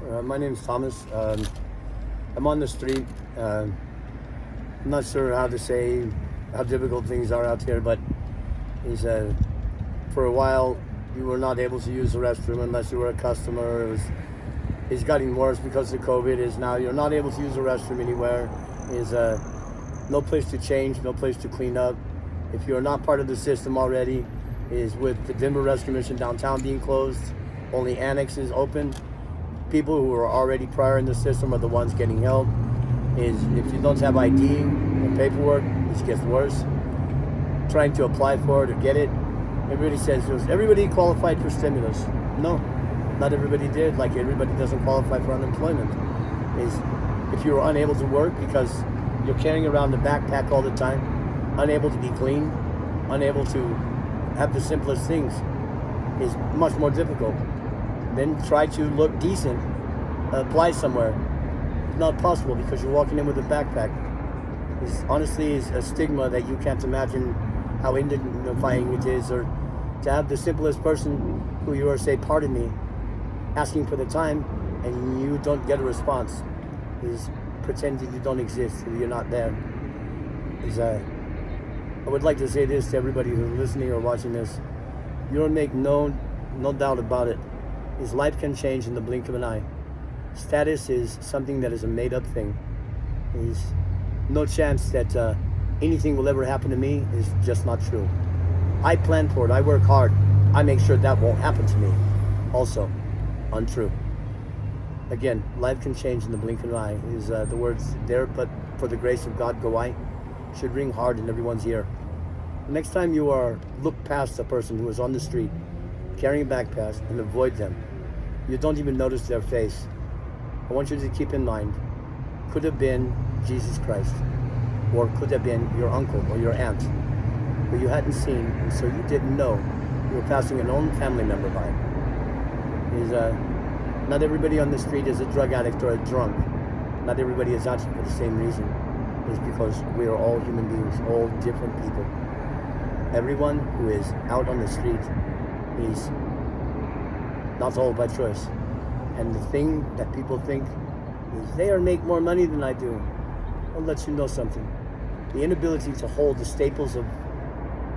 My name's Thomas. I'm on the street. I'm not sure how to say how difficult things are out here, but for a while you were not able to use the restroom unless you were a customer. It's getting worse because of COVID. Is now you're not able to use the restroom anywhere. No place to change, no place to clean up. If you're not part of the system already, is with the Denver Rescue Mission downtown being closed, only annexes open. People who are already prior in the system are the ones getting help. If you don't have ID or paperwork, it gets worse. Trying to apply for it or get it, everybody says, everybody qualified for stimulus. No, not everybody did. Like everybody doesn't qualify for unemployment. If you were unable to work because you're carrying around a backpack all the time, unable to be clean, unable to have the simplest things, is much more difficult. Then try to look decent, apply somewhere. It's not possible because you're walking in with a backpack. Honestly is a stigma that you can't imagine how identifying it is, or to have the simplest person who you are, say, pardon me, asking for the time and you don't get a response. Is pretending you don't exist, or you're not there. I would like to say this to everybody who's listening or watching this. You'll make no doubt about it. His life can change in the blink of an eye. Status is something that is a made-up thing. There's no chance that anything will ever happen to me. Is just not true. I plan for it. I work hard. I make sure that won't happen to me. Also, untrue. Again, life can change in the blink of an eye. The words "there, but for the grace of God go I" should ring hard in everyone's ear. Next time you look past a person who is on the street carrying a backpack and avoid them, you don't even notice their face. I want you to keep in mind, could have been Jesus Christ, or could have been your uncle or your aunt, who you hadn't seen, and so you didn't know you were passing an own family member by. Not everybody on the street is a drug addict or a drunk. Not everybody is out here for the same reason. It's because we are all human beings, all different people. Everyone who is out on the street is not all by choice. And the thing that people think is they make more money than I do. I'll let you know something. The inability to hold the staples of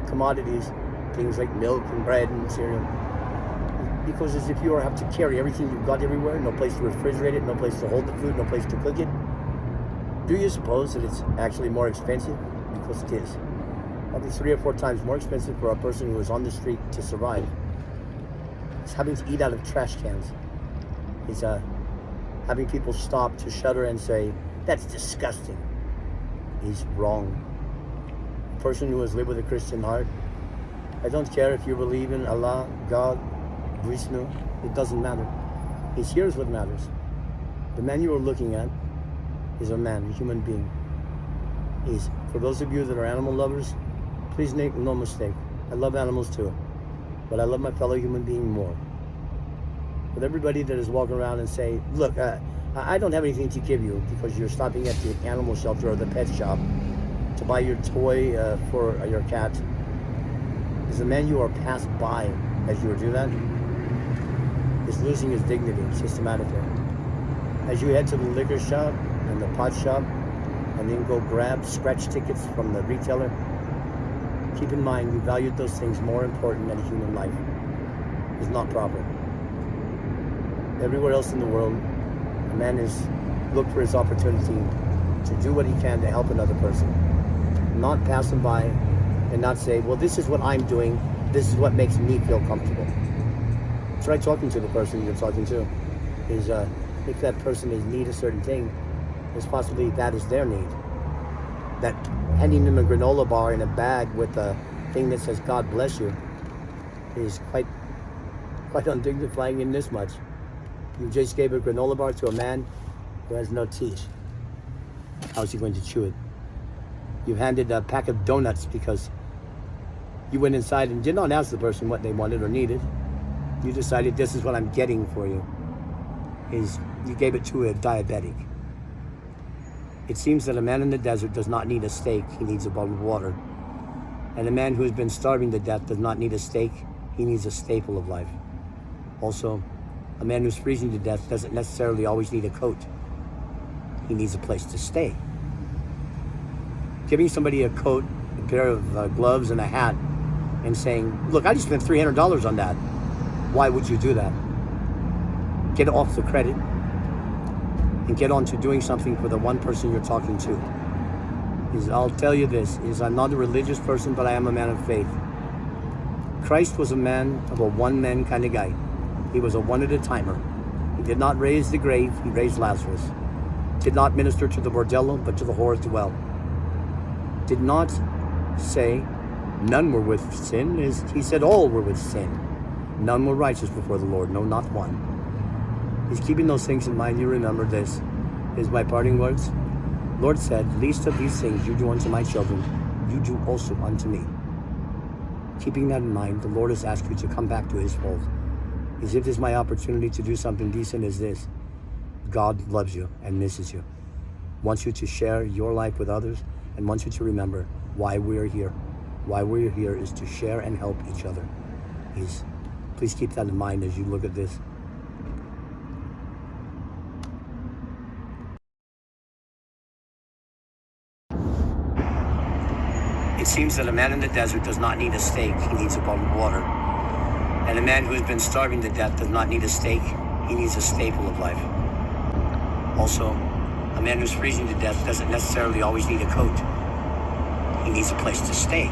commodities, things like milk and bread and cereal, because as if you have to carry everything you've got everywhere, no place to refrigerate it, no place to hold the food, no place to cook it. Do you suppose that it's actually more expensive? Because it is. Probably 3 or 4 times more expensive for a person who is on the street to survive. It's having to eat out of trash cans. It's having people stop to shudder and say, "That's disgusting." He's wrong. A person who has lived with a Christian heart, I don't care if you believe in Allah, God, Vishnu, it doesn't matter. Here's what matters. The man you are looking at is a man, a human being. For those of you that are animal lovers, please make no mistake. I love animals too, but I love my fellow human being more. With everybody that is walking around and say, "Look, I don't have anything to give you," because you're stopping at the animal shelter or the pet shop to buy your toy for your cat, is the man you are passed by as you do that is losing his dignity systematically. As you head to the liquor shop and the pot shop and then go grab scratch tickets from the retailer, keep in mind you valued those things more important than a human life. It's not proper. Everywhere else in the world, a man is look for his opportunity to do what he can to help another person. Not pass him by and not say, "Well, this is what I'm doing. This is what makes me feel comfortable." Try talking to the person you're talking to. If that person needs a certain thing, it's possibly that is their need. That handing them a granola bar in a bag with a thing that says "God bless you" is quite undignifying in this much. You just gave a granola bar to a man who has no teeth. How's he going to chew it? You've handed a pack of donuts because you went inside and did not ask the person what they wanted or needed. You decided, "This is what I'm getting for you." You gave it to a diabetic. It seems that a man in the desert does not need a steak, he needs a bottle of water. And a man who has been starving to death does not need a steak, he needs a staple of life. Also, A man who's freezing to death doesn't necessarily always need a coat. He needs a place to stay. Giving somebody a coat, a pair of gloves, and a hat, and saying, look, I just spent $300 on that. Why would you do that? Get off the credit and get on to doing something for the one person you're talking to. I'll tell you this, I'm not a religious person, but I am a man of faith. Christ was a man of a one-man kind of guy. He was a one-at-a-timer. He did not raise the grave, he raised Lazarus. Did not minister to the bordello, but to the whore at the well. Did not say none were with sin, as he said all were with sin. None were righteous before the Lord, no, not one. He's keeping those things in mind. You remember this. Is my parting words. Lord said, least of these things you do unto my children, you do also unto me. Keeping that in mind, the Lord has asked you to come back to his fold. As if this is my opportunity to do something decent as this. God loves you and misses you. Wants you to share your life with others and wants you to remember why we're here. Why we're here is to share and help each other. Please keep that in mind as you look at this. It seems that a man in the desert does not need a steak, he needs a bottle of water. And a man who has been starving to death does not need a steak, he needs a staple of life. Also, a man who's freezing to death doesn't necessarily always need a coat. He needs a place to stay.